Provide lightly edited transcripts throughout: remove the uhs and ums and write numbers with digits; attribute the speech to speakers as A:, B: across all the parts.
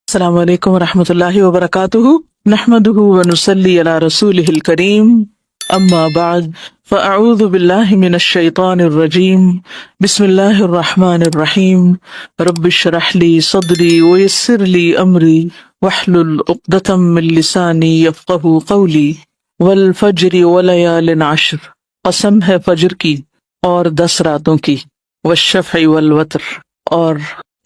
A: السلام علیکم ورحمۃ اللہ وبرکاتہ نحمدہ ونصلی علی رسولہ الکریم اما بعد فاعوذ باللہ من الشیطان الرجیم بسم اللہ الرحمن الرحیم رب اشرح لی صدری ویسر لی امری واحلل عقدۃ من لسانی یفقہوا قولی والفجر ولیال عشر، قسم ہے فجر کی اور 10 راتوں کی، والشفع والوتر اور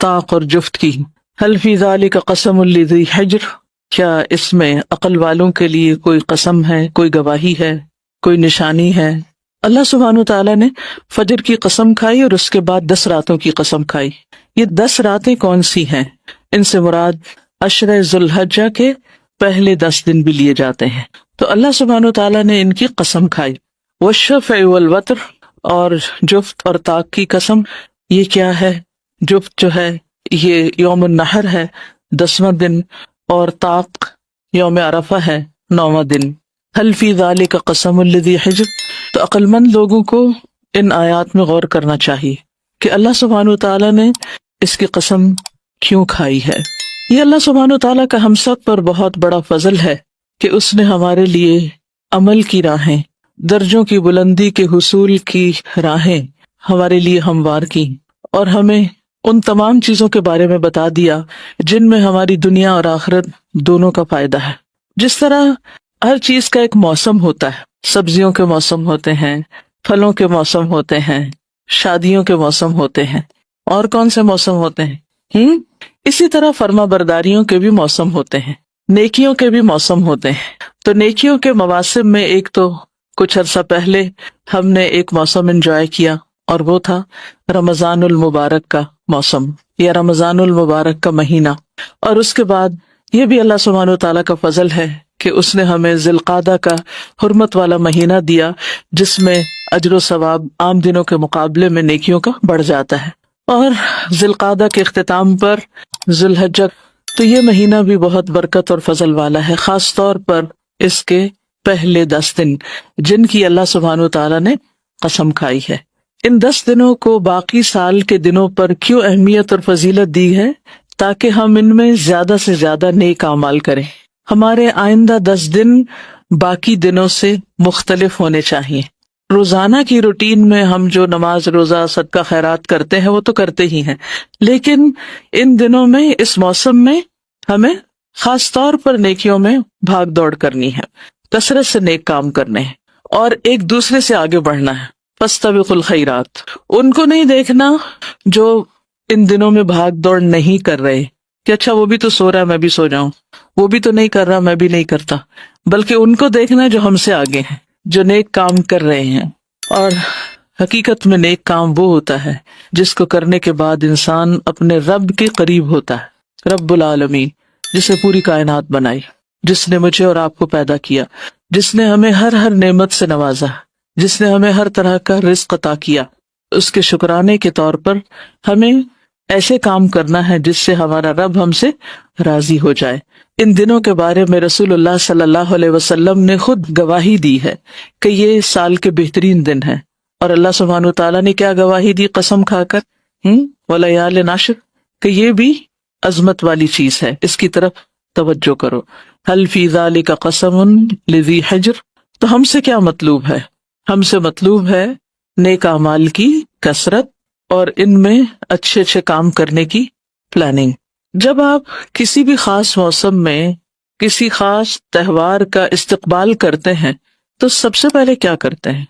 A: طاق اور جفت کی، حل فی ذالک قسم لذی حجر، کیا اس میں عقل والوں کے لیے کوئی قسم ہے، کوئی گواہی ہے، کوئی نشانی ہے۔ اللہ سبحانہ تعالیٰ نے فجر کی قسم کھائی اور اس کے بعد 10 راتوں کی قسم کھائی۔ یہ 10 راتیں کون سی ہیں؟ ان سے مراد عشرہ ذی الحجہ کے پہلے 10 دن بھی لیے جاتے ہیں۔ تو اللہ سبحانہ تعالیٰ نے ان کی قسم کھائی۔ والشفع والوتر، اور جفت اور طاق کی قسم۔ یہ کیا ہے؟ جفت جو ہے یہ یوم النحر ہے 10واں دن، اور طاق یوم عرفہ ہے 9واں دن۔ حل فی ذالک قسم لذی حجر، تو عقل مند لوگوں کو ان آیات میں غور کرنا چاہیے کہ اللہ سبحانہ تعالیٰ نے اس کی قسم کیوں کھائی ہے۔ یہ اللہ سبحانہ تعالیٰ کا ہم سب پر بہت بڑا فضل ہے کہ اس نے ہمارے لیے عمل کی راہیں، درجوں کی بلندی کے حصول کی راہیں ہمارے لیے ہموار کی، اور ہمیں ان تمام چیزوں کے بارے میں بتا دیا جن میں ہماری دنیا اور آخرت دونوں کا فائدہ ہے۔ جس طرح ہر چیز کا ایک موسم ہوتا ہے، سبزیوں کے موسم ہوتے ہیں، پھلوں کے موسم ہوتے ہیں، شادیوں کے موسم ہوتے ہیں، اور کون سے موسم ہوتے ہیں؟ اسی طرح فرما برداریوں کے بھی موسم ہوتے ہیں، نیکیوں کے بھی موسم ہوتے ہیں۔ تو نیکیوں کے مواسم میں ایک تو کچھ عرصہ پہلے ہم نے ایک موسم انجوائے کیا، اور وہ تھا رمضان المبارک کا موسم یا رمضان المبارک کا مہینہ۔ اور اس کے بعد یہ بھی اللہ سبحانہ تعالیٰ کا فضل ہے کہ اس نے ہمیں ذی القعدہ کا حرمت والا مہینہ دیا، جس میں اجر و ثواب عام دنوں کے مقابلے میں نیکیوں کا بڑھ جاتا ہے۔ اور ذی القعدہ کے اختتام پر ذی الحجہ، تو یہ مہینہ بھی بہت برکت اور فضل والا ہے، خاص طور پر اس کے پہلے 10 دن جن کی اللہ سبحانہ تعالیٰ نے قسم کھائی ہے۔ ان 10 دنوں کو باقی سال کے دنوں پر کیوں اہمیت اور فضیلت دی ہے؟ تاکہ ہم ان میں زیادہ سے زیادہ نیک اعمال کریں۔ ہمارے آئندہ 10 دن باقی دنوں سے مختلف ہونے چاہیے۔ روزانہ کی روٹین میں ہم جو نماز، روزہ، صدقہ خیرات کرتے ہیں وہ تو کرتے ہی ہیں، لیکن ان دنوں میں، اس موسم میں ہمیں خاص طور پر نیکیوں میں بھاگ دوڑ کرنی ہے، کثرت سے نیک کام کرنے ہیں، اور ایک دوسرے سے آگے بڑھنا ہے۔ فاستبقوا الخیرات، ان کو نہیں دیکھنا جو ان دنوں میں بھاگ دوڑ نہیں کر رہے کہ اچھا وہ بھی تو سو رہا ہے میں بھی سو جاؤں، وہ بھی تو نہیں کر رہا میں بھی نہیں کرتا، بلکہ ان کو دیکھنا جو ہم سے آگے ہیں، جو نیک کام کر رہے ہیں۔ اور حقیقت میں نیک کام وہ ہوتا ہے جس کو کرنے کے بعد انسان اپنے رب کے قریب ہوتا ہے۔ رب العالمین، جسے پوری کائنات بنائی، جس نے مجھے اور آپ کو پیدا کیا، جس نے ہمیں ہر نعمت سے نوازا، جس نے ہمیں ہر طرح کا رزق عطا کیا، اس کے شکرانے کے طور پر ہمیں ایسے کام کرنا ہے جس سے ہمارا رب ہم سے راضی ہو جائے۔ ان دنوں کے بارے میں رسول اللہ صلی اللہ علیہ وسلم نے خود گواہی دی ہے کہ یہ سال کے بہترین دن ہیں، اور اللہ سبحانہ تعالیٰ نے کیا گواہی دی قسم کھا کر؟ ولیال عشر، کہ یہ بھی عظمت والی چیز ہے، اس کی طرف توجہ کرو۔ حل فی ذالک قسم لذی حجر، تو ہم سے کیا مطلوب ہے؟ ہم سے مطلوب ہے نیک اعمال کی کثرت، اور ان میں اچھے اچھے کام کرنے کی پلاننگ۔ جب آپ کسی بھی خاص موسم میں کسی خاص تہوار کا استقبال کرتے ہیں تو سب سے پہلے کیا کرتے ہیں؟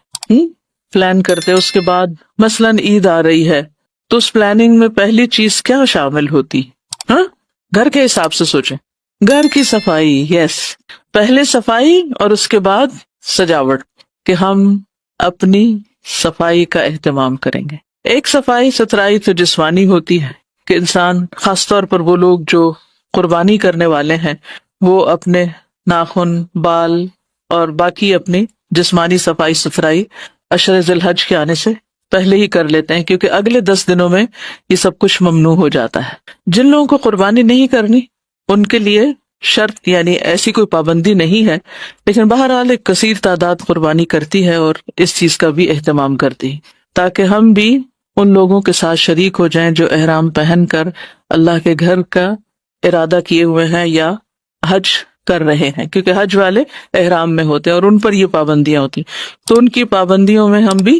A: پلان کرتے ہیں۔ اس کے بعد مثلاً عید آ رہی ہے تو اس پلاننگ میں پہلی چیز کیا شامل ہوتی؟ گھر کے حساب سے سوچیں، گھر کی صفائی، یس، پہلے صفائی اور اس کے بعد سجاوٹ، کہ ہم اپنی صفائی کا اہتمام کریں گے۔ ایک صفائی ستھرائی تو جسمانی ہوتی ہے کہ انسان، خاص طور پر وہ لوگ جو قربانی کرنے والے ہیں، وہ اپنے ناخن، بال اور باقی اپنی جسمانی صفائی ستھرائی عشر ذی الحج کے آنے سے پہلے ہی کر لیتے ہیں، کیونکہ اگلے 10 دنوں میں یہ سب کچھ ممنوع ہو جاتا ہے۔ جن لوگوں کو قربانی نہیں کرنی ان کے لیے شرط، یعنی ایسی کوئی پابندی نہیں ہے، لیکن بہرحال ایک کثیر تعداد قربانی کرتی ہے اور اس چیز کا بھی اہتمام کرتی ہے، تاکہ ہم بھی ان لوگوں کے ساتھ شریک ہو جائیں جو احرام پہن کر اللہ کے گھر کا ارادہ کیے ہوئے ہیں یا حج کر رہے ہیں، کیونکہ حج والے احرام میں ہوتے ہیں اور ان پر یہ پابندیاں ہوتی ہیں، تو ان کی پابندیوں میں ہم بھی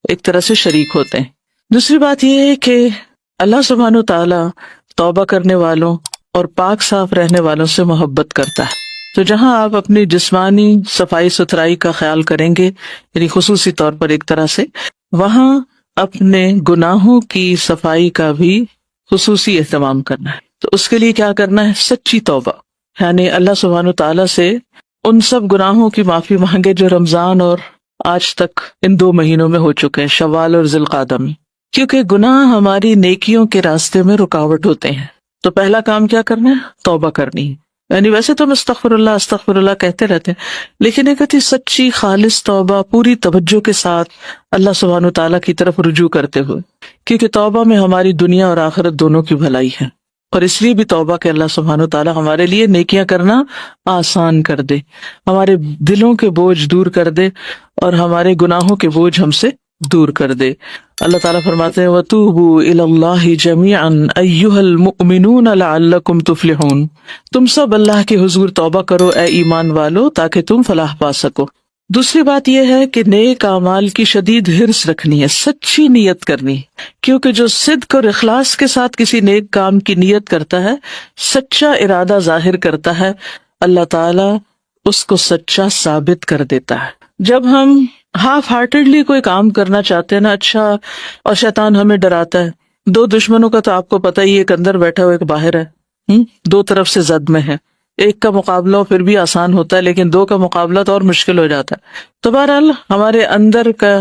A: ایک طرح سے شریک ہوتے ہیں۔ دوسری بات یہ ہے کہ اللہ سبحانہ تعالی توبہ کرنے والوں اور پاک صاف رہنے والوں سے محبت کرتا ہے، تو جہاں آپ اپنی جسمانی صفائی ستھرائی کا خیال کریں گے، یعنی خصوصی طور پر ایک طرح سے، وہاں اپنے گناہوں کی صفائی کا بھی خصوصی اہتمام کرنا ہے۔ تو اس کے لیے کیا کرنا ہے؟ سچی توبہ، یعنی اللہ سبحانہ تعالیٰ سے ان سب گناہوں کی معافی مانگے جو رمضان اور آج تک ان 2 مہینوں میں ہو چکے ہیں، شوال اور ذی القعدہ میں، کیونکہ گناہ ہماری نیکیوں کے راستے میں رکاوٹ ہوتے ہیں۔ تو پہلا کام کیا کرنا ہے؟ توبہ کرنی ہے۔ یعنی ویسے تو ہم استغفر اللہ کہتے رہتے ہیں، لیکن ایک اتی سچی خالص توبہ پوری توجہ کے ساتھ اللہ سبحانہ تعالیٰ کی طرف رجوع کرتے ہوئے، کیونکہ توبہ میں ہماری دنیا اور آخرت دونوں کی بھلائی ہے، اور اس لیے بھی توبہ کہ اللہ سبحانہ تعالیٰ ہمارے لیے نیکیاں کرنا آسان کر دے، ہمارے دلوں کے بوجھ دور کر دے اور ہمارے گناہوں کے بوجھ ہم سے دور کر دے۔ اللہ تعالیٰ فرماتے ہیں وَتُوبُوا إِلَى اللَّهِ جَمِيعًا أَيُّهَا الْمُؤْمِنُونَ لَعَلَّكُمْ تُفْلِحُونَ، تم سب اللہ کے حضور توبہ کرو اے ایمان والو تاکہ تم فلاح پا سکو۔ دوسری بات یہ ہے کہ نیک اعمال کی شدید حرص رکھنی ہے، سچی نیت کرنی ہے، کیونکہ جو صدق اور اخلاص کے ساتھ کسی نیک کام کی نیت کرتا ہے، سچا ارادہ ظاہر کرتا ہے، اللہ تعالیٰ اس کو سچا ثابت کر دیتا ہے۔ جب ہم ہاف ہارٹیڈلی کوئی کام کرنا چاہتے ہیں نا، اچھا، اور شیطان ہمیں ڈراتا ہے، 2 دشمنوں کا تو آپ کو پتہ ہی، ایک اندر بیٹھا ہوا ایک باہر ہے، 2 طرف سے زد میں ہے، ایک کا مقابلہ پھر بھی آسان ہوتا ہے لیکن 2 کا مقابلہ تو اور مشکل ہو جاتا ہے۔ تو بہرحال ہمارے اندر کا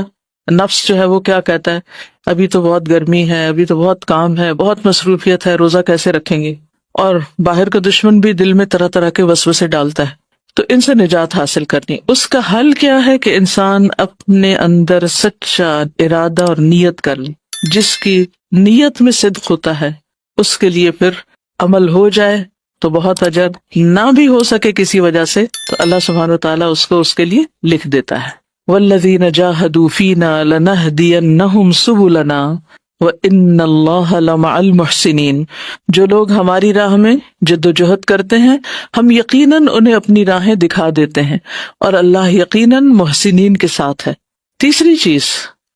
A: نفس جو ہے وہ کیا کہتا ہے، ابھی تو بہت گرمی ہے، ابھی تو بہت کام ہے، بہت مصروفیت ہے، روزہ کیسے رکھیں گے، اور باہر کا دشمن بھی دل میں طرح طرح کے وسوسے ڈالتا ہے۔ تو ان سے نجات حاصل کرنی، اس کا حل کیا ہے کہ انسان اپنے اندر سچا ارادہ اور نیت کر لے، جس کی نیت میں صدق ہوتا ہے اس کے لیے پھر عمل ہو جائے تو بہت اجر، نہ بھی ہو سکے کسی وجہ سے تو اللہ سبحانہ وتعالیٰ اس کو اس کے لیے لکھ دیتا ہے۔ وَالَّذِينَ جَاهَدُوا فِينَا لَنَهْدِيَنَّهُمْ سُبُلَنَا وَإِنَّ اللَّهَ لَمَعَ الْمُحْسِنِينَ، جو لوگ ہماری راہ میں جد و جہد کرتے ہیں ہم یقیناً انہیں اپنی راہیں دکھا دیتے ہیں، اور اللہ یقیناً محسنین کے ساتھ ہے۔ تیسری چیز،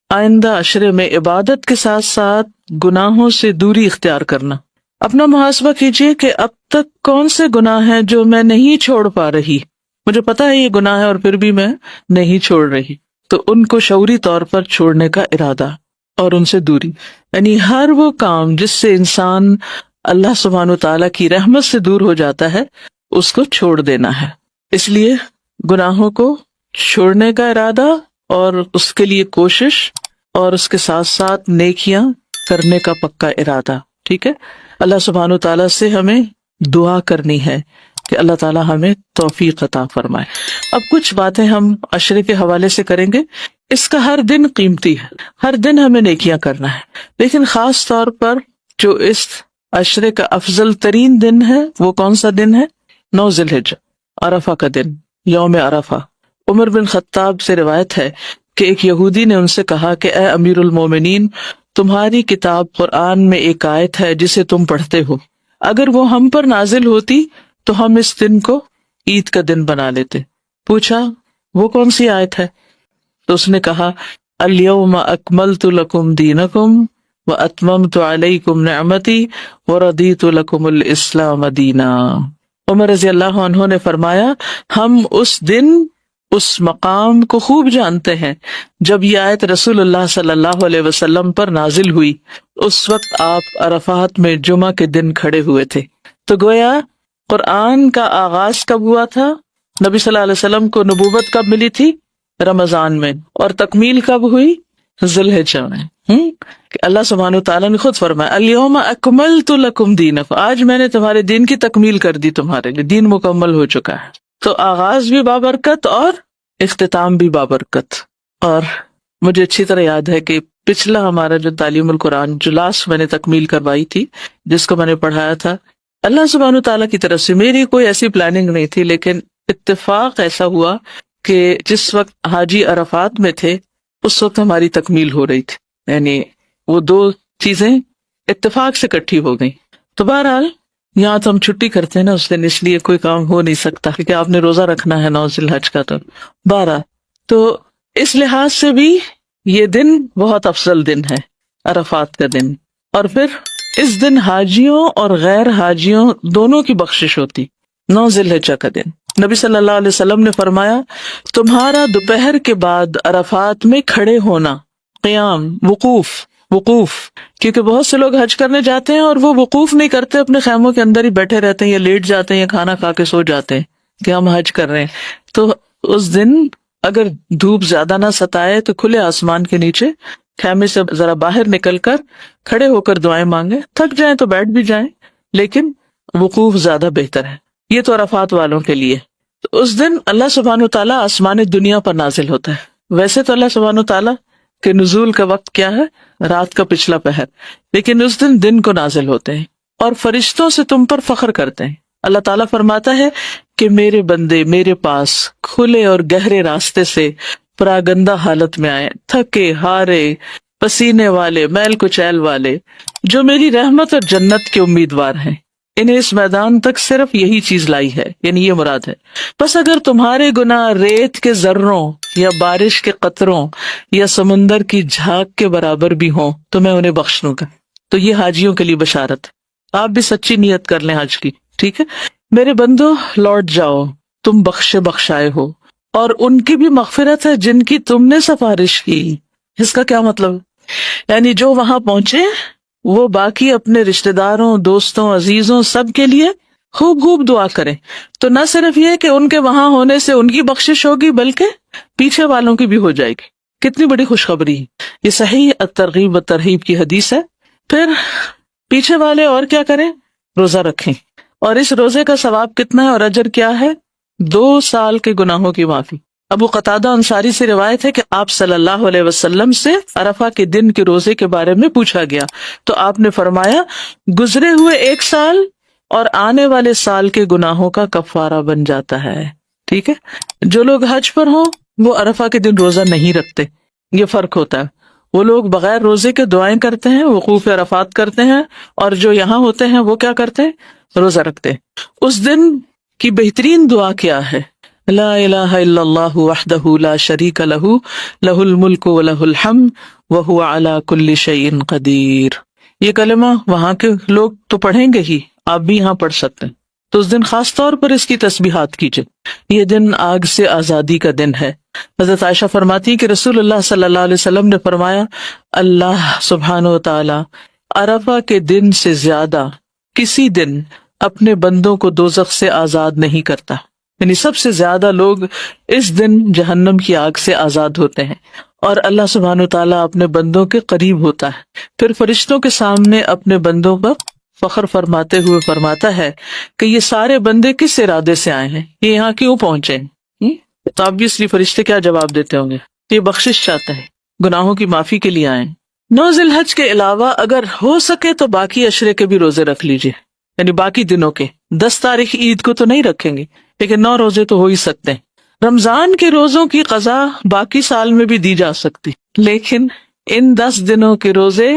A: آئندہ عشرے میں عبادت کے ساتھ ساتھ گناہوں سے دوری اختیار کرنا۔ اپنا محاسبہ کیجئے کہ اب تک کون سے گناہ ہیں جو میں نہیں چھوڑ پا رہی، مجھے پتا ہے یہ گناہ ہے اور پھر بھی میں نہیں چھوڑ رہی، تو ان کو شعوری طور پر چھوڑنے کا ارادہ اور ان سے دوری، یعنی ہر وہ کام جس سے انسان اللہ سبحانہ تعالیٰ کی رحمت سے دور ہو جاتا ہے اس کو چھوڑ دینا ہے۔ اس لیے گناہوں کو چھوڑنے کا ارادہ اور اس کے لیے کوشش، اور اس کے ساتھ ساتھ نیکیاں کرنے کا پکا ارادہ، ٹھیک ہے۔ اللہ سبحانہ تعالیٰ سے ہمیں دعا کرنی ہے کہ اللہ تعالیٰ ہمیں توفیق عطا فرمائے۔ اب کچھ باتیں ہم عشرے کے حوالے سے کریں گے۔ اس کا ہر دن قیمتی ہے، ہر دن ہمیں نیکیاں کرنا ہے، لیکن خاص طور پر جو اس عشرے کا افضل ترین دن ہے وہ کون سا دن ہے؟ 9 ذی الحجہ، عرفہ کا دن، یوم عرفہ۔ عمر بن خطاب سے روایت ہے کہ ایک یہودی نے ان سے کہا کہ اے امیر المومنین، تمہاری کتاب قرآن میں ایک آیت ہے جسے تم پڑھتے ہو، اگر وہ ہم پر نازل ہوتی تو ہم اس دن کو عید کا دن بنا لیتے۔ پوچھا وہ کون سی آیت ہے؟ تو اس نے کہا الیوم اکملت لکم دینکم واتممت علیکم نعمتی ورضیت لکم الاسلام دینا۔ عمر رضی اللہ عنہ نے فرمایا ہم اس دن اس مقام کو خوب جانتے ہیں جب یہ آیت رسول اللہ صلی اللہ علیہ وسلم پر نازل ہوئی، اس وقت آپ عرفات میں جمعہ کے دن کھڑے ہوئے تھے۔ تو گویا قرآن کا آغاز کب ہوا تھا؟ نبی صلی اللہ علیہ وسلم کو نبوت کب ملی تھی؟ رمضان میں، اور تکمیل کب ہوئی؟ ذی الحجہ میں۔ کہ اللہ سبحانہ تعالیٰ نے خود فرمایا الیوم اکملت لکم دینکم، آج میں نے تمہارے دین کی تکمیل کر دی، تمہارے لیے دین مکمل ہو چکا ہے۔ تو آغاز بھی بابرکت اور اختتام بھی بابرکت۔ اور مجھے اچھی طرح یاد ہے کہ پچھلا ہمارا جو تعلیم القرآن جو لاسٹ میں نے تکمیل کروائی تھی، جس کو میں نے پڑھایا تھا، اللہ سبحانہ تعالیٰ کی طرف سے میری کوئی ایسی پلاننگ نہیں تھی، لیکن اتفاق ایسا ہوا کہ جس وقت حاجی عرفات میں تھے اس وقت ہماری تکمیل ہو رہی تھی، یعنی وہ 2 چیزیں اتفاق سے اکٹھی ہو گئیں۔ تو بہرحال یہاں تو ہم چھٹی کرتے ہیں نا اس دن، اس لیے کوئی کام ہو نہیں سکتا کیونکہ آپ نے روزہ رکھنا ہے 9 ذی الحج کا تو 12. تو اس لحاظ سے بھی یہ دن بہت افضل دن ہے، عرفات کا دن. اور پھر اس دن حاجیوں اور غیر حاجیوں دونوں کی بخشش ہوتی. 9 ذی الحجہ کا دن نبی صلی اللہ علیہ وسلم نے فرمایا تمہارا دوپہر کے بعد عرفات میں کھڑے ہونا، قیام، وقوف، کیونکہ بہت سے لوگ حج کرنے جاتے ہیں اور وہ وقوف نہیں کرتے، اپنے خیموں کے اندر ہی بیٹھے رہتے ہیں یا لیٹ جاتے ہیں یا کھانا کھا کے سو جاتے ہیں کہ ہم حج کر رہے ہیں. تو اس دن اگر دھوپ زیادہ نہ ستائے تو کھلے آسمان کے نیچے خیمے سے ذرا باہر نکل کر کھڑے ہو کر دعائیں مانگے. تھک جائیں تو بیٹھ بھی جائیں، لیکن وقوف زیادہ بہتر ہے. یہ تو عرفات والوں کے لیے. تو اس دن اللہ سبحانہ وتعالیٰ آسمان دنیا پر نازل ہوتا ہے. ویسے تو اللہ سبحانہ وتعالیٰ کے نزول کا وقت کیا ہے؟ رات کا پچھلا پہر، لیکن اس دن کو نازل ہوتے ہیں اور فرشتوں سے تم پر فخر کرتے ہیں. اللہ تعالیٰ فرماتا ہے کہ میرے بندے میرے پاس کھلے اور گہرے راستے سے پراگندہ حالت میں آئے، تھکے ہارے، پسینے والے، میل کچیل والے، جو میری رحمت اور جنت کے امیدوار ہیں. انہیں اس میدان تک صرف یہی چیز لائی ہے، یعنی یہ مراد ہے. بس اگر تمہارے گناہ ریت کے ذروں یا بارش کے قطروں یا سمندر کی جھاگ کے برابر بھی ہوں تو میں انہیں بخش دوں گا. تو یہ حاجیوں کے لیے بشارت. آپ بھی سچی نیت کر لیں حج کی، ٹھیک ہے. میرے بندو لوٹ جاؤ، تم بخشے بخشائے ہو، اور ان کی بھی مغفرت ہے جن کی تم نے سفارش کی. اس کا کیا مطلب؟ یعنی جو وہاں پہنچے وہ باقی اپنے رشتہ داروں، دوستوں، عزیزوں سب کے لیے خوب دعا کریں. تو نہ صرف یہ کہ ان کے وہاں ہونے سے ان کی بخشش ہوگی بلکہ پیچھے والوں کی بھی ہو جائے گی. کتنی بڑی خوشخبری. یہ صحیح الترغیب والترہیب کی حدیث ہے. پھر پیچھے والے اور کیا کریں؟ روزہ رکھیں. اور اس روزے کا ثواب کتنا ہے اور اجر کیا ہے؟ 2 سال کے گناہوں کی معافی. ابو قتادہ انصاری سے روایت ہے کہ آپ صلی اللہ علیہ وسلم سے عرفہ کے دن کے روزے کے بارے میں پوچھا گیا تو آپ نے فرمایا گزرے ہوئے 1 سال اور آنے والے سال کے گناہوں کا کفارہ بن جاتا ہے. ٹھیک ہے. جو لوگ حج پر ہوں وہ عرفہ کے دن روزہ نہیں رکھتے، یہ فرق ہوتا ہے. وہ لوگ بغیر روزے کے دعائیں کرتے ہیں، وقوف عرفات کرتے ہیں، اور جو یہاں ہوتے ہیں وہ کیا کرتے ہیں؟ روزہ رکھتے ہیں. اس دن کی بہترین دعا کیا ہے؟ لا الہ الا اللہ وحدہ لا شریک لہ لہ الملک ولہ الحمد وہو علی کل شیء قدیر. یہ کلمہ وہاں کے لوگ تو پڑھیں گے ہی، آپ بھی یہاں پڑھ سکتے ہیں. تو اس دن خاص طور پر اس کی تسبیحات کیجئے. یہ دن آگ سے آزادی کا دن ہے. حضرت عائشہ فرماتی ہیں کہ رسول اللہ صلی اللہ علیہ وسلم نے فرمایا اللہ سبحانہ وتعالی عرفہ کے دن سے زیادہ کسی دن اپنے بندوں کو دوزخ سے آزاد نہیں کرتا. یعنی سب سے زیادہ لوگ اس دن جہنم کی آگ سے آزاد ہوتے ہیں، اور اللہ سبحانہ وتعالیٰ اپنے بندوں کے قریب ہوتا ہے. پھر فرشتوں کے سامنے اپنے بندوں پر فخر فرماتے ہوئے فرماتا ہے کہ یہ سارے بندے کس ارادے سے آئے ہیں، یہ یہاں کیوں پہنچے ہیں؟ تو obviously فرشتے کیا جواب دیتے ہوں گے؟ یہ بخشش چاہتا ہے، گناہوں کی معافی کے لیے آئے. 9 ذی الحج کے علاوہ اگر ہو سکے تو باقی عشرے کے بھی روزے رکھ لیجئے، یعنی باقی دنوں کے. 10 تاریخ عید کو تو نہیں رکھیں گے لیکن 9 روزے تو ہو ہی سکتے ہیں. رمضان کے روزوں کی قضا باقی سال میں بھی دی جا سکتی، لیکن ان 10 دنوں کے روزے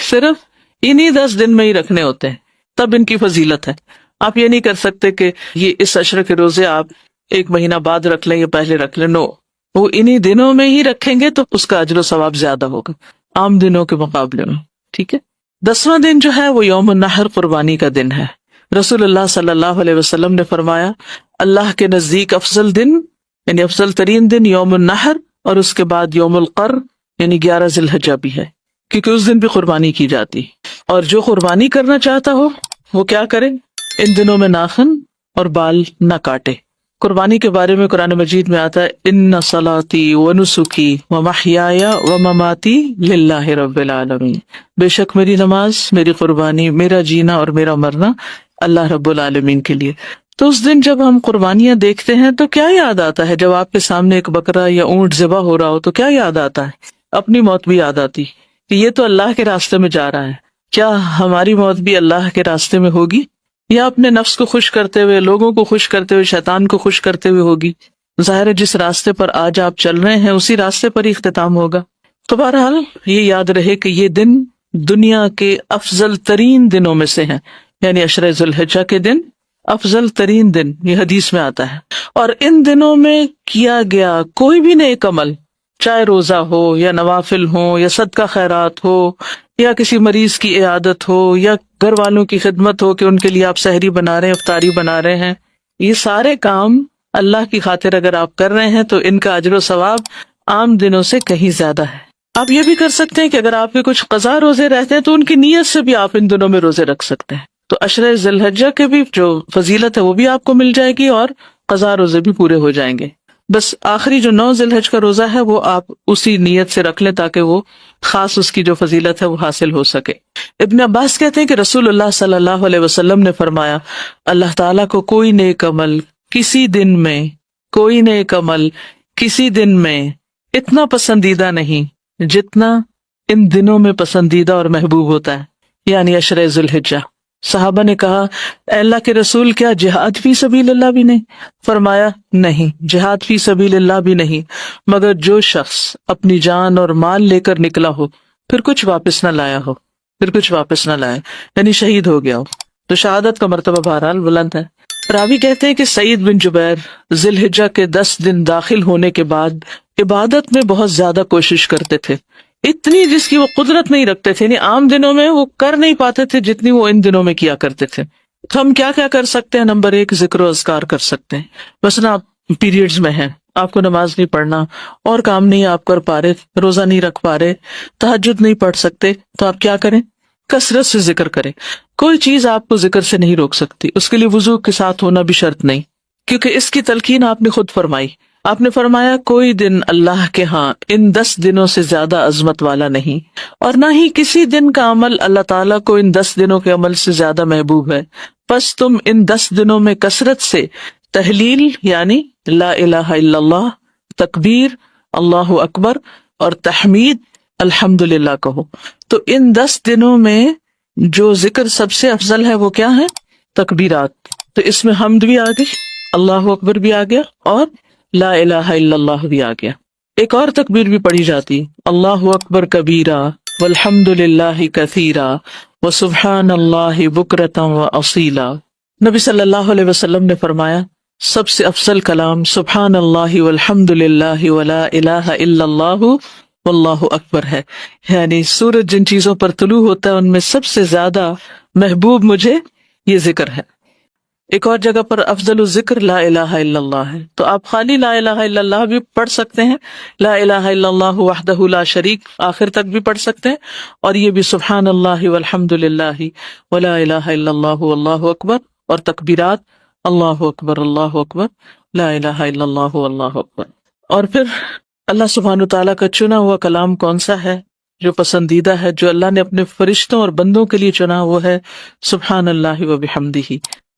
A: صرف انہی 10 دن میں ہی رکھنے ہوتے ہیں، تب ان کی فضیلت ہے. آپ یہ نہیں کر سکتے کہ یہ اس عشرے کے روزے آپ 1 مہینہ بعد رکھ لیں یا پہلے رکھ لیں. نو، وہ انہی دنوں میں ہی رکھیں گے تو اس کا اجر و ثواب زیادہ ہوگا عام دنوں کے مقابلے میں. ٹھیک ہے. 10واں دن جو ہے وہ یوم النحر، قربانی کا دن ہے. رسول اللہ صلی اللہ علیہ وسلم نے فرمایا اللہ کے نزدیک افضل دن یعنی افضل ترین دن یوم النحر، اور اس کے بعد یوم القر یعنی 11 ذی الحجہ بھی ہے، کیونکہ اس دن بھی قربانی کی جاتی. اور جو قربانی کرنا چاہتا ہو وہ کیا کرے؟ ان دنوں میں ناخن اور بال نہ کاٹے. قربانی کے بارے میں قرآن مجید میں آتا ہے ان صلاتی ونسکی ومحیای ومماتی للہ رب العالمین. بے شک میری نماز، میری قربانی، میرا جینا اور میرا مرنا اللہ رب العالمین کے لیے. تو اس دن جب ہم قربانیاں دیکھتے ہیں تو کیا یاد آتا ہے؟ جب آپ کے سامنے ایک بکرا یا اونٹ ذبح ہو رہا ہو تو کیا یاد آتا ہے؟ اپنی موت بھی یاد آتی کہ یہ تو اللہ کے راستے میں جا رہا ہے. کیا ہماری موت بھی اللہ کے راستے میں ہوگی یا اپنے نفس کو خوش کرتے ہوئے، لوگوں کو خوش کرتے ہوئے، شیطان کو خوش کرتے ہوئے ہوگی؟ ظاہر ہے جس راستے پر آج آپ چل رہے ہیں اسی راستے پر ہی اختتام ہوگا. تو بہرحال یہ یاد رہے کہ یہ دن دنیا کے افضل ترین دنوں میں سے ہیں. یعنی عشرہ ذوالحجہ کے دن افضل ترین دن، یہ حدیث میں آتا ہے، اور ان دنوں میں کیا گیا کوئی بھی نیک عمل، چاہے روزہ ہو یا نوافل ہو یا صدقہ خیرات ہو یا کسی مریض کی عیادت ہو یا گھر والوں کی خدمت ہو کہ ان کے لیے آپ سحری بنا رہے ہیں، افطاری بنا رہے ہیں، یہ سارے کام اللہ کی خاطر اگر آپ کر رہے ہیں تو ان کا اجر و ثواب عام دنوں سے کہیں زیادہ ہے۔ آپ یہ بھی کر سکتے ہیں کہ اگر آپ کے کچھ قضا روزے رہتے ہیں تو ان کی نیت سے بھی آپ ان دنوں میں روزے رکھ سکتے ہیں، تو عشرہ ذی الحجہ کے بھی جو فضیلت ہے وہ بھی آپ کو مل جائے گی اور قضا روزے بھی پورے ہو جائیں گے۔ بس آخری جو 9 ذی الحجہ کا روزہ ہے وہ آپ اسی نیت سے رکھ لیں تاکہ وہ خاص اس کی جو فضیلت ہے وہ حاصل ہو سکے۔ ابن عباس کہتے ہیں کہ رسول اللہ صلی اللہ علیہ وسلم نے فرمایا، اللہ تعالیٰ کو کوئی نیک عمل کسی دن میں، کوئی نیک عمل کسی دن میں اتنا پسندیدہ نہیں جتنا ان دنوں میں پسندیدہ اور محبوب ہوتا ہے، یعنی عشرہ ذی الحجہ۔ صحابہ نے کہا، اے اللہ کے رسول، کیا جہاد فی سبیل اللہ بھی نہیں؟ فرمایا، نہیں، جہاد فی سبیل اللہ بھی نہیں، مگر جو شخص اپنی جان اور مال لے کر نکلا ہو پھر کچھ واپس نہ لایا ہو، پھر کچھ واپس نہ لائے، یعنی شہید ہو گیا ہو، تو شہادت کا مرتبہ بہرحال بلند ہے۔ راوی کہتے ہیں کہ سعید بن جبیر ذی الحجہ کے 10 دن داخل ہونے کے بعد عبادت میں بہت زیادہ کوشش کرتے تھے، اتنی جس کی وہ قدرت نہیں رکھتے تھے، یعنی عام دنوں میں وہ کر نہیں پاتے تھے جتنی وہ ان دنوں میں کیا کرتے تھے۔ تو ہم کیا کیا کر سکتے ہیں؟ نمبر 1، ذکر و اذکار کر سکتے ہیں۔ بس نا آپ پیریڈز میں ہیں، آپ کو نماز نہیں پڑھنا اور کام نہیں آپ کر پا رہے، روزہ نہیں رکھ پا رہے، تہجد نہیں پڑھ سکتے، تو آپ کیا کریں؟ کثرت سے ذکر کریں۔ کوئی چیز آپ کو ذکر سے نہیں روک سکتی، اس کے لیے وضو کے ساتھ ہونا بھی شرط نہیں، کیونکہ اس کی تلقین آپ نے خود فرمائی۔ آپ نے فرمایا کوئی دن اللہ کے ہاں ان 10 دنوں سے زیادہ عظمت والا نہیں، اور نہ ہی کسی دن کا عمل اللہ تعالیٰ کو ان 10 دنوں کے عمل سے زیادہ محبوب ہے، بس تم ان 10 دنوں میں کثرت سے تحلیل یعنی لا الہ الا اللہ، تکبیر اللہ اکبر اور تحمید الحمدللہ کہو۔ تو ان 10 دنوں میں جو ذکر سب سے افضل ہے وہ کیا ہے؟ تکبیرات۔ تو اس میں حمد بھی آ گئی، اللہ اکبر بھی آ گیا، اور لا الہ الا اللہ بھی آ گیا۔ ایک اور تکبیر بھی پڑھی جاتی، اللہ اکبر کبیرہ والحمد للہ کثیرہ وسبحان اللہ بکرۃ واصیلا۔ نبی صلی اللہ علیہ وسلم نے فرمایا، سب سے افضل کلام سبحان اللہ والحمد للہ ولا الہ الا اللہ واللہ اکبر ہے، یعنی سورج جن چیزوں پر طلوع ہوتا ہے ان میں سب سے زیادہ محبوب مجھے یہ ذکر ہے۔ ایک اور جگہ پر افضل الذکر لا الہ الا اللہ ہے، تو آپ خالی لا الہ الا اللہ بھی پڑھ سکتے ہیں، لا الہ الا اللہ وحدہ لا شریک آخر تک بھی پڑھ سکتے ہیں، اور یہ بھی سبحان اللہ والحمد للہ ولا الہ الا اللہ واللہ اکبر، اور تکبیرات اللہ اکبر اللہ اکبر لا الہ الا اللہ واللہ اکبر۔ اور پھر اللہ سبحانہ تعالیٰ کا چنا ہوا کلام کون سا ہے جو پسندیدہ ہے، جو اللہ نے اپنے فرشتوں اور بندوں کے لیے چنا، وہ ہے سبحان اللہ وبحمدہ۔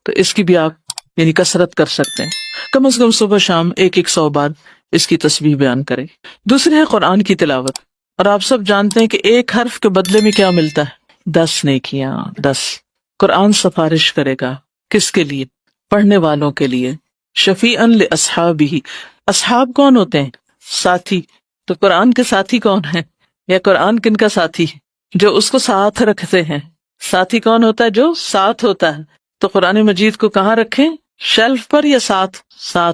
A: تو اس کی بھی آپ یعنی کثرت کر سکتے ہیں، کم از کم صبح شام 100 بار اس کی تسبیح بیان کریں۔ دوسری ہے قرآن کی تلاوت، اور آپ سب جانتے ہیں کہ ایک حرف کے بدلے میں کیا ملتا ہے؟ 10 نیکیاں، 10۔ قرآن سفارش کرے گا کس کے لیے؟ پڑھنے والوں کے لیے، شفیعا لاصحابہ۔ اصحاب کون ہوتے ہیں؟ ساتھی۔ تو قرآن کے ساتھی کون ہیں؟ یا قرآن کن کا ساتھی؟ جو اس کو ساتھ رکھتے ہیں۔ ساتھی کون ہوتا ہے؟ جو ساتھ ہوتا ہے۔ تو قرآن مجید کو کہاں رکھیں؟ شیلف پر یا ساتھ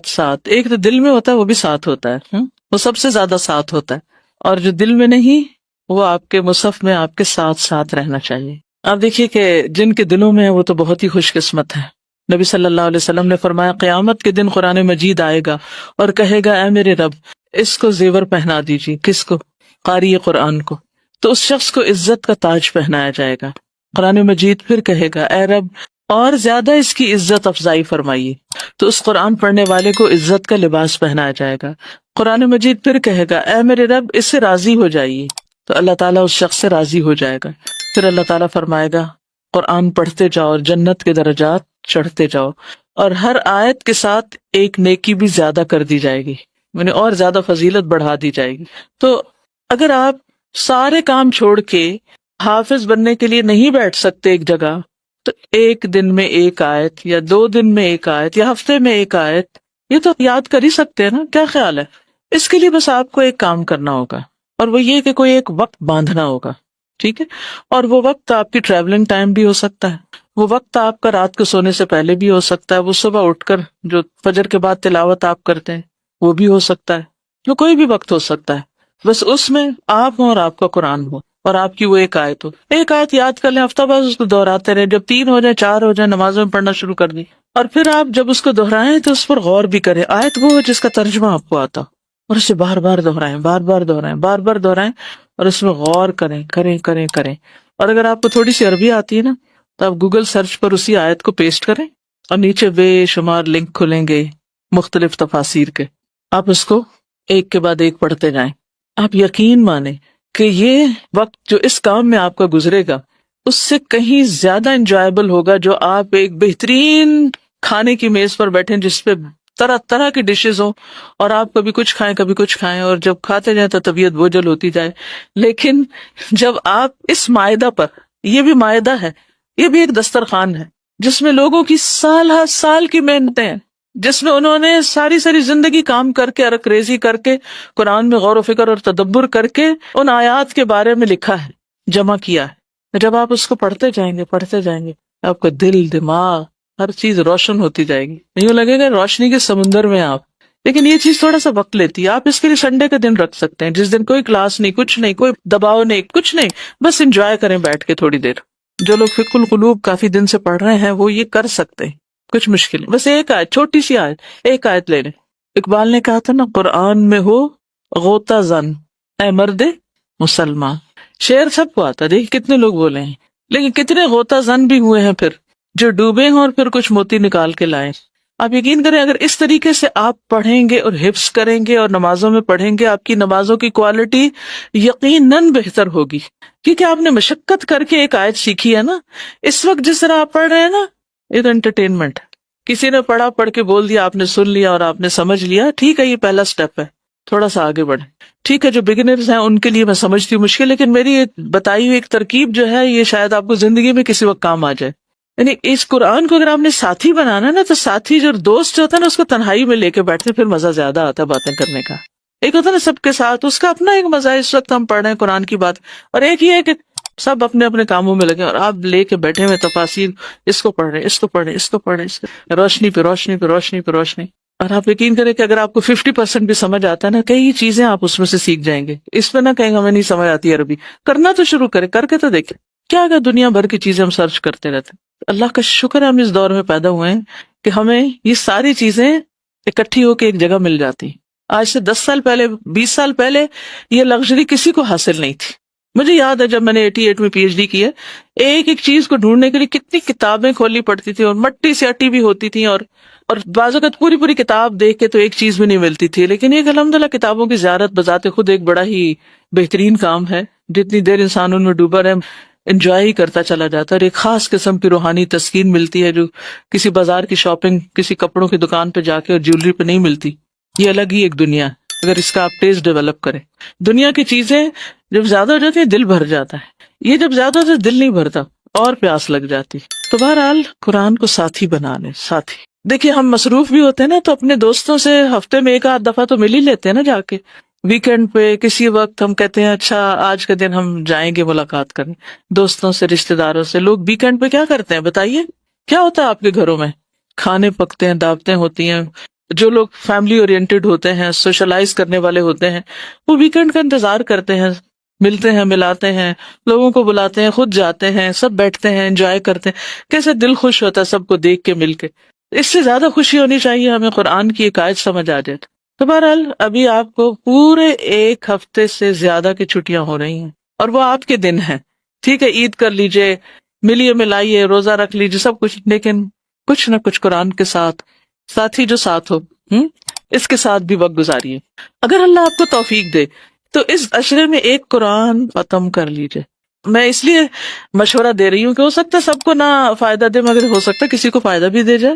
A: ساتھ؟ ایک تو دل میں ہوتا ہے، وہ بھی ساتھ ہوتا ہے، وہ سب سے زیادہ ساتھ ہوتا ہے، اور جو دل میں نہیں وہ آپ کے مصحف میں آپ کے ساتھ ساتھ رہنا چاہیے۔ آپ دیکھیے کہ جن کے دلوں میں ہے وہ تو بہت ہی خوش قسمت ہے۔ نبی صلی اللہ علیہ وسلم نے فرمایا، قیامت کے دن قرآن مجید آئے گا اور کہے گا، اے میرے رب اس کو زیور پہنا دیجیے۔ کس کو؟ قاری قرآن کو۔ تو اس شخص کو عزت کا تاج پہنایا جائے گا۔ قرآن مجید پھر کہے گا، اے رب اور زیادہ اس کی عزت افزائی فرمائیے۔ تو اس قرآن پڑھنے والے کو عزت کا لباس پہنایا جائے گا۔ قرآن مجید پھر کہے گا، اے میرے رب اس سے راضی ہو جائیے۔ تو اللہ تعالیٰ اس شخص سے راضی ہو جائے گا۔ پھر اللہ تعالیٰ فرمائے گا، قرآن پڑھتے جاؤ اور جنت کے درجات چڑھتے جاؤ، اور ہر آیت کے ساتھ ایک نیکی بھی زیادہ کر دی جائے گی، یعنی اور زیادہ فضیلت بڑھا دی جائے گی۔ تو اگر آپ سارے کام چھوڑ کے حافظ بننے کے لیے نہیں بیٹھ سکتے ایک جگہ، تو ایک دن میں ایک آیت یا 2 دن میں ایک آیت یا ہفتے میں ایک آیت یہ تو یاد کر ہی سکتے ہیں نا۔ کیا خیال ہے؟ اس کے لیے بس آپ کو ایک کام کرنا ہوگا، اور وہ یہ کہ کوئی ایک وقت باندھنا ہوگا ٹھیک ہے. اور وہ وقت آپ کی ٹریولنگ ٹائم بھی ہو سکتا ہے، وہ وقت آپ کا رات کو سونے سے پہلے بھی ہو سکتا ہے، وہ صبح اٹھ کر جو فجر کے بعد تلاوت آپ کرتے ہیں وہ بھی ہو سکتا ہے، جو کوئی بھی وقت ہو سکتا ہے، بس اس میں آپ ہوں اور آپ کا قرآن ہو اور آپ کی وہ ایک آیت ہو. ایک آیت یاد کر لیں، ہفتہ بعد اس کو دہراتے رہے، جب 3 ہو جائے 4 ہو جائے نمازوں میں پڑھنا شروع کر دیں، اور پھر آپ جب اس کو دہرائیں تو اس پر غور بھی کریں. آیت وہ ہو جس کا ترجمہ آپ کو آتا اور اسے بار بار دہرائیں، بار بار دہرائیں، بار بار دہرائیں، اور اس میں غور کریں کریں کریں کریں. اور اگر آپ کو تھوڑی سی عربی آتی ہے نا تو آپ گوگل سرچ پر اسی آیت کو پیسٹ کریں اور نیچے بے شمار لنک کھلیں گے مختلف تفاسیر کے، آپ اس کو ایک کے بعد ایک پڑھتے جائیں. آپ یقین مانیں کہ یہ وقت جو اس کام میں آپ کا گزرے گا اس سے کہیں زیادہ انجوائبل ہوگا جو آپ ایک بہترین کھانے کی میز پر بیٹھیں جس پہ طرح طرح کی ڈشز ہوں اور آپ کبھی کچھ کھائیں کبھی کچھ کھائیں اور جب کھاتے جائیں تو طبیعت بوجھل ہوتی جائے. لیکن جب آپ اس معاہدہ پر، یہ بھی معاہدہ ہے، یہ بھی ایک دسترخوان ہے جس میں لوگوں کی سال ہر سال کی محنتیں ہیں، جس میں انہوں نے ساری ساری زندگی کام کر کے ارک ریزی کر کے قرآن میں غور و فکر اور تدبر کر کے ان آیات کے بارے میں لکھا ہے، جمع کیا ہے. جب آپ اس کو پڑھتے جائیں گے آپ کا دل دماغ ہر چیز روشن ہوتی جائے گی، یوں لگے گا روشنی کے سمندر میں آپ. لیکن یہ چیز تھوڑا سا وقت لیتی ہے. آپ اس کے لیے سنڈے کا دن رکھ سکتے ہیں جس دن کوئی کلاس نہیں، کچھ نہیں، کوئی دباؤ نہیں، کچھ نہیں، بس انجوائے کریں بیٹھ کے تھوڑی دیر. جو لوگ فقہ القلوب کافی دن سے پڑھ رہے ہیں وہ یہ کر سکتے ہیں، کچھ مشکل نہیں. بس ایک آیت، چھوٹی سی آیت، ایک آیت لے لیں. اقبال نے کہا تھا نا، قرآن میں ہو غوطہ زن اے مرد مسلمان. شعر سب کو آتا، دیکھ کتنے لوگ بولے ہیں، لیکن کتنے غوطہ زن بھی ہوئے ہیں پھر جو ڈوبے ہوں اور پھر کچھ موتی نکال کے لائیں. آپ یقین کریں اگر اس طریقے سے آپ پڑھیں گے اور حفظ کریں گے اور نمازوں میں پڑھیں گے، آپ کی نمازوں کی کوالٹی یقیناً بہتر ہوگی، کیونکہ آپ نے مشقت کر کے ایک آیت سیکھی ہے نا. اس وقت جس طرح آپ پڑھ رہے ہیں نا، یہ تو انٹرٹینمنٹ. کسی نے پڑھا، پڑھ کے بول دیا، آپ نے سن لیا اور آپ نے سمجھ لیا، ٹھیک ہے، یہ پہلا سٹیپ ہے، تھوڑا سا آگے بڑھیں. ٹھیک ہے، جو بگنرز ہیں ان کے لیے میں سمجھتی ہوں مشکل، لیکن میری ایک بتائی ہوئی ایک ترکیب جو ہے یہ شاید آپ کو زندگی میں کسی وقت کام آ جائے. یعنی اس قرآن کو اگر آپ نے ساتھی بنانا نا تو ساتھی جو دوست جو ہوتا ہے نا اس کو تنہائی میں لے کے بیٹھتے پھر مزہ زیادہ آتا ہے باتیں کرنے کا. ایک ہوتا ہے نا سب کے ساتھ، اس کا اپنا ایک مزہ ہے. اس وقت ہم پڑھ رہے ہیں قرآن کی بات، اور ایک یہ ہے کہ سب اپنے اپنے کاموں میں لگے اور آپ لے کے بیٹھے ہوئے تفاسیر، اس کو پڑھ رہے، اس کو پڑھ رہے، اس کو پڑھ رہے، روشنی پہ روشنی پہ روشنی پہ روشنی. اور آپ یقین کریں کہ اگر آپ کو 50% بھی سمجھ آتا ہے نا، کئی چیزیں آپ اس میں سے سیکھ جائیں گے. اس پہ نہ کہیں ہمیں نہیں سمجھ آتی عربی، کرنا تو شروع کریں، کر کے تو دیکھیں. کیا اگر دنیا بھر کی چیزیں ہم سرچ کرتے رہتے ہیں. اللہ کا شکر ہے ہم اس دور میں پیدا ہوئے ہیں کہ ہمیں یہ ساری چیزیں اکٹھی ہو کے ایک جگہ مل جاتی. آج سے 10 سال پہلے، 20 سال پہلے یہ لگژری کسی کو حاصل نہیں تھی. مجھے یاد ہے جب میں نے 88 میں PhD کی ہے، ایک ایک چیز کو ڈھونڈنے کے لیے کتنی کتابیں کھولنی پڑتی تھی اور مٹی سے اٹی بھی ہوتی تھی، اور بعض اوقات پوری پوری کتاب دیکھ کے تو ایک چیز بھی نہیں ملتی تھی. لیکن ایک الحمدللہ کتابوں کی زیارت بذات خود ایک بڑا ہی بہترین کام ہے. جتنی دیر انسان ان میں ڈوبا رہے انجوائے ہی کرتا چلا جاتا ہے، اور ایک خاص قسم کی روحانی تسکین ملتی ہے جو کسی بازار کی شاپنگ، کسی کپڑوں کی دکان پہ جا کے اور جیولری پہ نہیں ملتی. یہ الگ ہی ایک دنیا ہے اگر اس کا آپ ٹیسٹ ڈیولپ کریں. دنیا کی چیزیں جب زیادہ ہو جاتی ہیں دل بھر جاتا ہے، یہ جب زیادہ ہوتا ہے دل نہیں بھرتا اور پیاس لگ جاتی. تو بہرحال قرآن کو ساتھی بنا لیں. ساتھی دیکھیے، ہم مصروف بھی ہوتے ہیں نا تو اپنے دوستوں سے ہفتے میں 1 آدھ دفعہ تو مل ہی لیتے ہیں نا. جا کے ویکینڈ پہ کسی وقت ہم کہتے ہیں اچھا آج کے دن ہم جائیں گے ملاقات کرنے دوستوں سے، رشتہ داروں سے. لوگ ویکینڈ پہ کیا کرتے ہیں بتائیے؟ کیا ہوتا ہے آپ کے گھروں میں؟ کھانے پکتے ہیں، دعوتیں ہوتی ہیں. جو لوگ فیملی اورینٹڈ ہوتے ہیں، سوشلائز کرنے والے ہوتے ہیں، وہ ویکینڈ کا انتظار کرتے ہیں، ملتے ہیں، ملاتے ہیں، لوگوں کو بلاتے ہیں، خود جاتے ہیں، سب بیٹھتے ہیں، انجوائے کرتے ہیں. کیسے دل خوش ہوتا ہے سب کو دیکھ کے، مل کے. اس سے زیادہ خوشی ہونی چاہیے ہمیں قرآن کی ایک آیت سمجھ آ جائے. تو بہرحال ابھی آپ کو پورے 1 ہفتے سے زیادہ کی چھٹیاں ہو رہی ہیں اور وہ آپ کے دن ہیں. ٹھیک ہے، عید کر لیجئے، ملیے ملائیے، روزہ رکھ لیجئے، سب کچھ، لیکن کچھ نہ کچھ قرآن کے ساتھ، ساتھی جو ساتھ ہو اس کے ساتھ بھی وقت گزاریے. اگر اللہ آپ کو توفیق دے تو اس عشرے میں ایک قرآن ختم کر لیجئے. میں اس لیے مشورہ دے رہی ہوں کہ ہو سکتا ہے سب کو نہ فائدہ دے، مگر ہو سکتا ہے کسی کو فائدہ بھی دے جائے.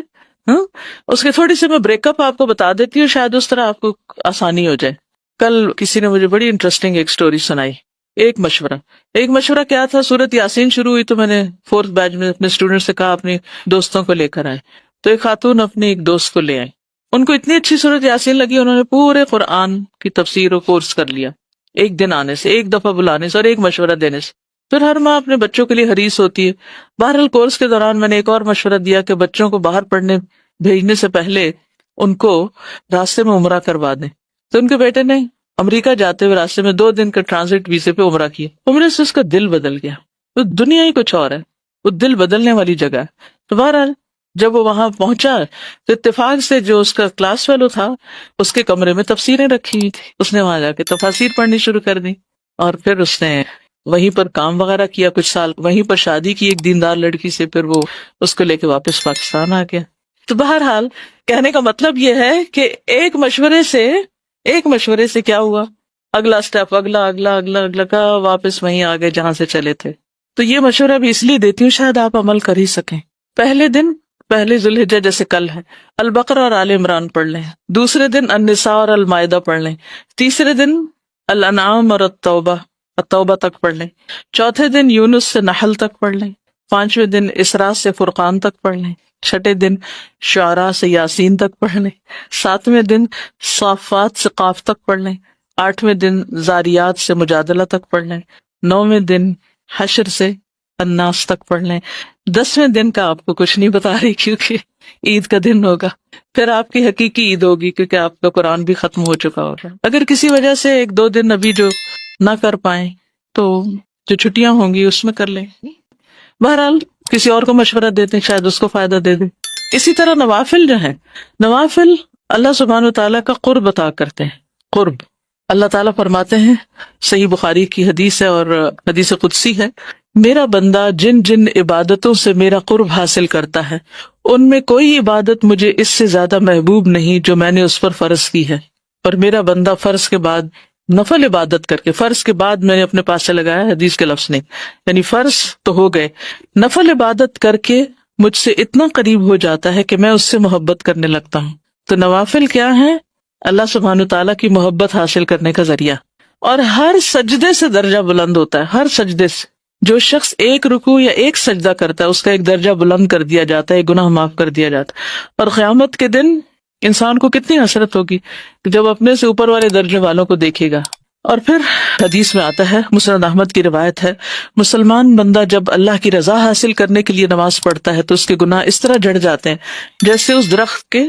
A: اس کے تھوڑی سی میں بریک اپ آپ کو بتا دیتی ہوں، شاید اس طرح آپ کو آسانی ہو جائے. کل کسی نے مجھے بڑی انٹرسٹنگ ایک سٹوری سنائی. ایک مشورہ کیا تھا، سورت یاسین شروع ہوئی تو میں نے 4th بیچ میں اپنے اسٹوڈنٹ سے کہا اپنے دوستوں کو لے کر آئے. تو ایک خاتون اپنے ایک دوست کو لے آئی، ان کو اتنی اچھی سورت یاسین لگی، انہوں نے پورے قرآن کی تفسیر و کورس کر لیا ایک دن آنے سے، ایک دفعہ بلانے سے اور ایک مشورہ دینے سے. پھر ہر ماں اپنے بچوں کے لیے حریص ہوتی ہے. بہرحال کورس کے دوران میں نے ایک اور مشورہ دیا کہ بچوں کو باہر پڑھنے بھیجنے سے پہلے ان کو راستے میں عمرہ کروا دیں. تو ان کے بیٹے نے امریکہ جاتے ہوئے راستے میں 2 دن کے ٹرانزٹ ویزے پہ عمرہ کیا. عمرے سے اس کا دل بدل گیا. وہ دنیا ہی کچھ اور ہے، وہ دل بدلنے والی جگہ ہے. تو بہرحال جب وہ وہاں پہنچا تو اتفاق سے جو اس کا کلاس فیلو تھا اس کے کمرے میں تفسیریں رکھی ہوئی تھی. اس نے وہاں جا کے تفاسیر پڑھنی شروع کر دی اور پھر اس نے وہیں پر کام وغیرہ کیا کچھ سال، وہیں پر شادی کی ایک دیندار لڑکی سے، پھر وہ اس کو لے کے واپس پاکستان آ گیا. تو بہرحال کہنے کا مطلب یہ ہے کہ ایک مشورے سے کیا ہوا، اگلا سٹیپ، اگلا کا واپس وہیں آ گئے جہاں سے چلے تھے. تو یہ مشورہ بھی اس لیے دیتی ہوں شاید آپ عمل کر ہی سکیں. پہلے ذوالحجہ جیسے کل ہے البقرہ اور آل عمران پڑھ لیں، دوسرے دن النساء اور المائدہ پڑھ لیں، تیسرے دن الانعام اور التوبہ تک پڑھ لیں، چوتھے دن یونس سے نحل تک پڑھ لیں، 5ویں دن اسراء سے فرقان تک پڑھ لیں، 6 دن شعراء سے یاسین تک پڑھ لیں، 7ویں دن صافات سے قاف تک پڑھ لیں، 8ویں دن زاریات سے مجادلہ تک پڑھ لیں، 9ویں دن حشر سے الناس تک پڑھ لیں. 10ویں دن کا آپ کو کچھ نہیں بتا رہی کیونکہ عید کا دن ہوگا، پھر آپ کی حقیقی عید ہوگی کیونکہ آپ کا قرآن بھی ختم ہو چکا ہوگا. اگر کسی وجہ سے 1-2 دن ابھی جو نہ کر پائیں تو جو چھٹیاں ہوں گی اس میں کر لیں. بہرحال کسی اور کو مشورہ دیتے ہیں، شاید اس کو فائدہ دے دیں. اسی طرح نوافل جو ہیں، نوافل اللہ سبحانہ وتعالیٰ کا قرب عطا کرتے ہیں. قرب اللہ تعالیٰ فرماتے ہیں، صحیح بخاری کی حدیث ہے اور حدیث قدسی ہے، میرا بندہ جن جن عبادتوں سے میرا قرب حاصل کرتا ہے ان میں کوئی عبادت مجھے اس سے زیادہ محبوب نہیں جو میں نے اس پر فرض کی ہے. اور میرا بندہ فرض کے بعد نفل عبادت کر کے، فرض کے بعد میں نے اپنے پاس سے لگایا حدیث کے لفظ نہیں، یعنی فرض تو ہو گئے، نفل عبادت کر کے مجھ سے اتنا قریب ہو جاتا ہے کہ میں اس سے محبت کرنے لگتا ہوں. تو نوافل کیا ہے؟ اللہ سبحانہ تعالیٰ کی محبت حاصل کرنے کا ذریعہ. اور ہر سجدے سے درجہ بلند ہوتا ہے، ہر سجدے سے. جو شخص ایک رکوع یا ایک سجدہ کرتا ہے اس کا ایک درجہ بلند کر دیا جاتا ہے، ایک گناہ معاف کر دیا جاتا ہے. اور قیامت کے دن انسان کو کتنی حسرت ہوگی جب اپنے سے اوپر والے درجے والوں کو دیکھے گا. اور پھر حدیث میں آتا ہے، مسند احمد کی روایت ہے، مسلمان بندہ جب اللہ کی رضا حاصل کرنے کے لیے نماز پڑھتا ہے تو اس کے گناہ اس طرح جھڑ جاتے ہیں جیسے اس درخت کے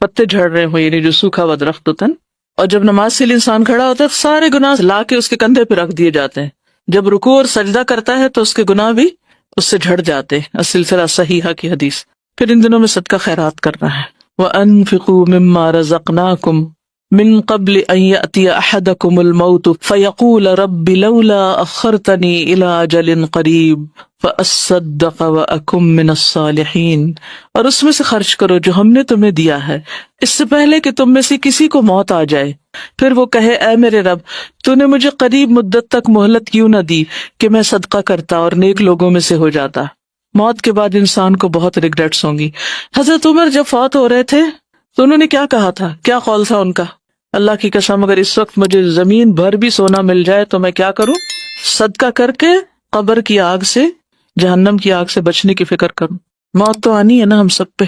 A: پتے جھڑ رہے ہوں، یعنی جو سوکھا ہوا درخت ہوتا ہے. اور جب نماز کے لیے انسان کھڑا ہوتا ہے تو سارے گناہ لا کے اس کے کندھے پہ رکھ دیے جاتے ہیں. جب رکوع اور سجدہ کرتا ہے تو اس کے گناہ بھی اس سے جھڑ جاتے ہیں. السلسلہ صحیحہ کی حدیث. پھر ان دنوں میں صدقہ خیرات کرنا ہے. وَأَنفِقُوا مِمَّا رَزَقْنَاكُمْ من قبل ان يأتي احدكم الموت فيقول رب لولا اخرتني الى اجل قريب فاصدق واكن من الصالحين. اور اس میں سے خرچ کرو جو ہم نے تمہیں دیا ہے اس سے پہلے کہ تم میں سے کسی کو موت آ جائے، پھر وہ کہے اے میرے رب تو نے مجھے قریب مدت تک مہلت کیوں نہ دی کہ میں صدقہ کرتا اور نیک لوگوں میں سے ہو جاتا. موت کے بعد انسان کو بہت ریگریٹس ہوں گی. حضرت عمر جب فوت ہو رہے تھے تو انہوں نے کیا کہا تھا، کیا قول تھا ان کا؟ اللہ کی قسم اگر اس وقت مجھے زمین بھر بھی سونا مل جائے تو میں کیا کروں؟ صدقہ کر کے قبر کی آگ سے، جہنم کی آگ سے بچنے کی فکر کروں. موت تو آنی ہے نا ہم سب پہ،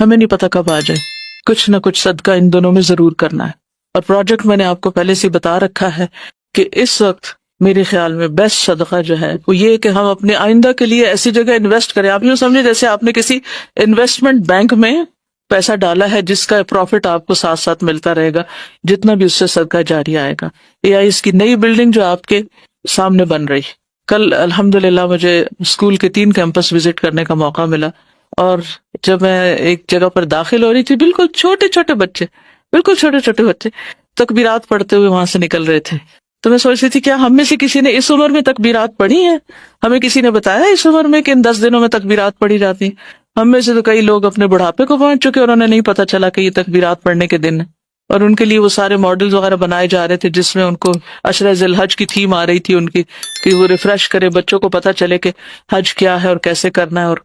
A: ہمیں نہیں پتا کب آ جائے. کچھ نہ کچھ صدقہ ان دونوں میں ضرور کرنا ہے. اور پروجیکٹ میں نے آپ کو پہلے سے بتا رکھا ہے کہ اس وقت میرے خیال میں بیسٹ صدقہ جو ہے وہ یہ کہ ہم اپنے آئندہ کے لیے ایسی جگہ انویسٹ کریں. آپ یوں سمجھے جیسے آپ نے کسی انویسٹمنٹ بینک میں پیسہ ڈالا ہے جس کا پروفٹ آپ کو ساتھ ساتھ ملتا رہے گا، جتنا بھی اس سے صدقہ جاری آئے گا. یا اس کی نئی بلڈنگ جو آپ کے سامنے بن رہی، کل الحمدللہ مجھے اسکول کے 3 کیمپس وزٹ کرنے کا موقع ملا. اور جب میں ایک جگہ پر داخل ہو رہی تھی، بالکل چھوٹے چھوٹے بچے تکبیرات پڑھتے ہوئے وہاں سے نکل رہے تھے. تو میں سوچ رہی تھی کیا ہم میں سے کسی نے اس عمر میں تکبیرات پڑھی ہیں؟ ہمیں کسی نے بتایا اس عمر میں کہ ان 10 دنوں میں تکبیرات پڑھی جاتی ہیں؟ ہم میں سے تو کئی لوگ اپنے بڑھاپے کو پہنچ چکے اور انہیں نہیں پتا چلا کہ یہ تکبیرات پڑھنے کے دن ہے. اور ان کے لیے وہ سارے ماڈلز وغیرہ بنائے جا رہے تھے جس میں ان کو عشرہ ذی الحج کی تھیم آ رہی تھی ان کی، کہ وہ ریفریش کرے، بچوں کو پتا چلے کہ حج کیا ہے اور کیسے کرنا ہے اور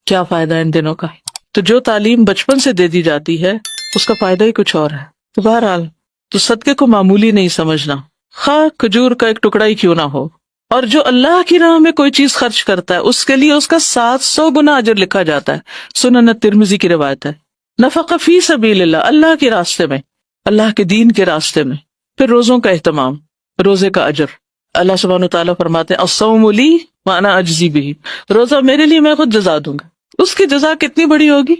A: کیا فائدہ ہے ان دنوں کا. تو جو تعلیم بچپن سے دے دی جاتی ہے اس کا فائدہ ہی کچھ اور ہے. تو بہرحال تو صدقے کو معمولی نہیں سمجھنا، خواہ کھجور کا ایک ٹکڑا ہی کیوں نہ ہو. اور جو اللہ کی راہ میں کوئی چیز خرچ کرتا ہے اس کے لیے اس کا 700 گنا اجر لکھا جاتا ہے. سنن ترمذی کی روایت ہے. نفق فی سبیل اللہ، اللہ کے راستے میں، اللہ کے دین کے راستے میں. پھر روزوں کا اہتمام، روزے کا اجر. اللہ سبحانہ تعالیٰ فرماتے ہیں الصوم لی وانا اجزی بہ، روزہ میرے لیے، میں خود جزا دوں گا. اس کی جزا کتنی بڑی ہوگی.